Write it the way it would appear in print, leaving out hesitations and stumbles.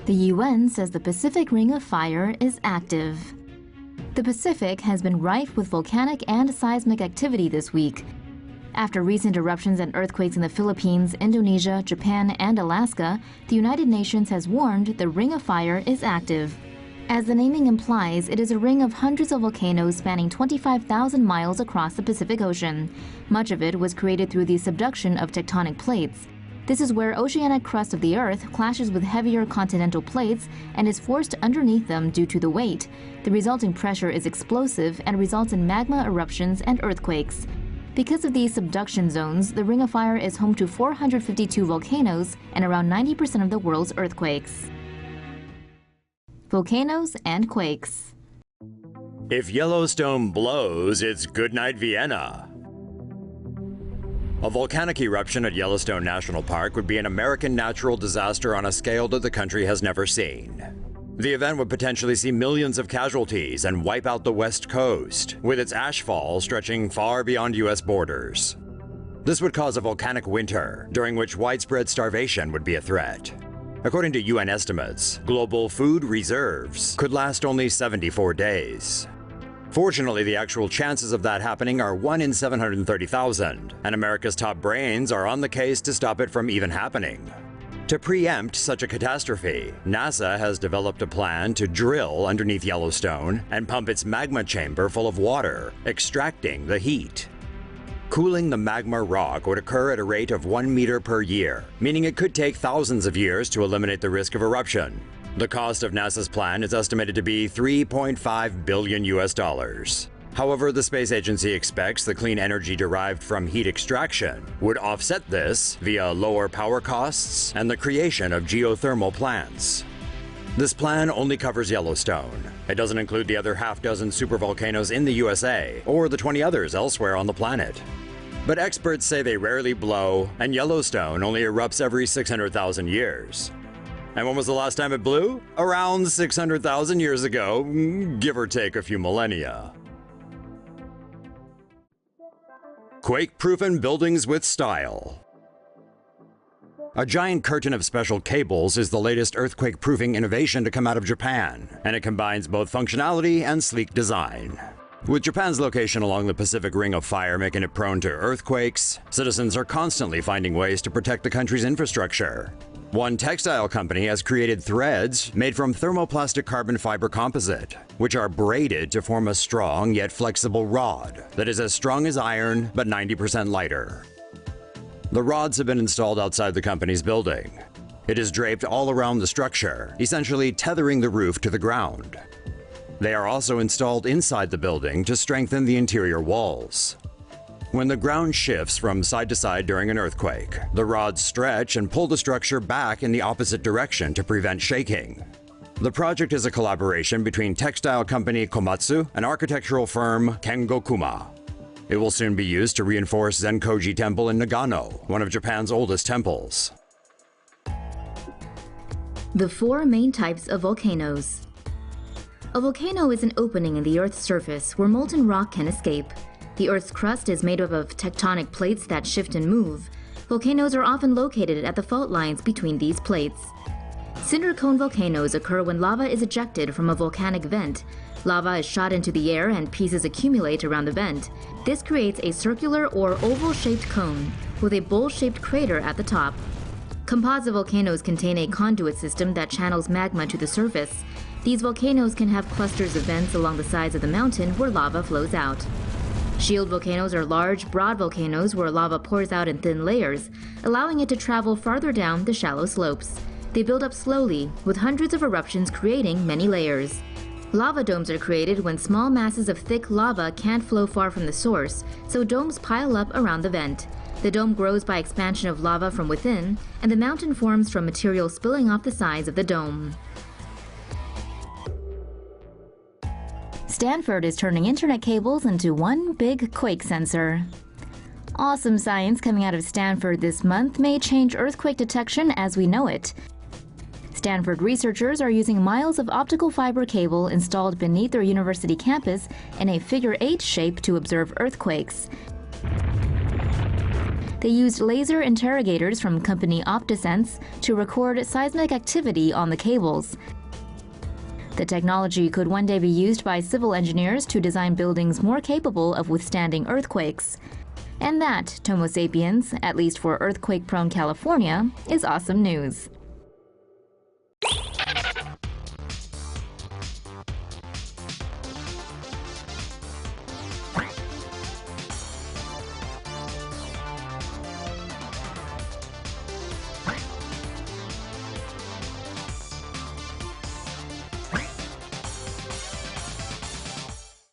The UN says the Pacific Ring of Fire is active. The Pacific has been rife with volcanic and seismic activity this week. After recent eruptions and earthquakes in the Philippines, Indonesia, Japan, and Alaska, the United Nations has warned the Ring of Fire is active. As the naming implies, it is a ring of hundreds of volcanoes spanning 25,000 miles across the Pacific Ocean. Much of it was created through the subduction of tectonic plates. This is where oceanic crust of the Earth clashes with heavier continental plates and is forced underneath them due to the weight. The resulting pressure is explosive and results in magma eruptions and earthquakes. Because of these subduction zones, the Ring of Fire is home to 452 volcanoes and around 90% of the world's earthquakes. Volcanoes and quakes. If Yellowstone blows, it's goodnight Vienna. A volcanic eruption at Yellowstone National Park would be an American natural disaster on a scale that the country has never seen. The event would potentially see millions of casualties and wipe out the West Coast, with its ashfall stretching far beyond U.S. borders. This would cause a volcanic winter, during which widespread starvation would be a threat. According to UN estimates, global food reserves could last only 74 days. Fortunately, the actual chances of that happening are 1 in 730,000, and America's top brains are on the case to stop it from even happening. To preempt such a catastrophe, NASA has developed a plan to drill underneath Yellowstone and pump its magma chamber full of water, extracting the heat. Cooling the magma rock would occur at a rate of 1 meter per year, meaning it could take thousands of years to eliminate the risk of eruption. The cost of NASA's plan is estimated to be $3.5 billion US. However, the space agency expects the clean energy derived from heat extraction would offset this via lower power costs and the creation of geothermal plants. This plan only covers Yellowstone. It doesn't include the other half-dozen supervolcanoes in the USA or the 20 others elsewhere on the planet. But experts say they rarely blow, and Yellowstone only erupts every 600,000 years. And when was the last time it blew? Around 600,000 years ago, give or take a few millennia. Quake-proofing buildings with style. A giant curtain of special cables is the latest earthquake-proofing innovation to come out of Japan, and it combines both functionality and sleek design. With Japan's location along the Pacific Ring of Fire making it prone to earthquakes, citizens are constantly finding ways to protect the country's infrastructure. One textile company has created threads made from thermoplastic carbon fiber composite, which are braided to form a strong yet flexible rod that is as strong as iron but 90% lighter. The rods have been installed outside the company's building. It is draped all around the structure, essentially tethering the roof to the ground. They are also installed inside the building to strengthen the interior walls. When the ground shifts from side to side during an earthquake, the rods stretch and pull the structure back in the opposite direction to prevent shaking. The project is a collaboration between textile company Komatsu and architectural firm Kengokuma. It will soon be used to reinforce Zenkoji Temple in Nagano, one of Japan's oldest temples. The 4 main types of volcanoes. A volcano is an opening in the Earth's surface where molten rock can escape. The Earth's crust is made up of tectonic plates that shift and move. Volcanoes are often located at the fault lines between these plates. Cinder cone volcanoes occur when lava is ejected from a volcanic vent. Lava is shot into the air and pieces accumulate around the vent. This creates a circular or oval-shaped cone with a bowl-shaped crater at the top. Composite volcanoes contain a conduit system that channels magma to the surface. These volcanoes can have clusters of vents along the sides of the mountain where lava flows out. Shield volcanoes are large, broad volcanoes where lava pours out in thin layers, allowing it to travel farther down the shallow slopes. They build up slowly, with hundreds of eruptions creating many layers. Lava domes are created when small masses of thick lava can't flow far from the source, so domes pile up around the vent. The dome grows by expansion of lava from within, and the mountain forms from material spilling off the sides of the dome. Stanford is turning internet cables into one big quake sensor. Awesome science coming out of Stanford this month may change earthquake detection as we know it. Stanford researchers are using miles of optical fiber cable installed beneath their university campus in a figure-8 shape to observe earthquakes. They used laser interrogators from company OptiSense to record seismic activity on the cables. The technology could one day be used by civil engineers to design buildings more capable of withstanding earthquakes. And that, Tomo sapiens, at least for earthquake-prone California, is awesome news.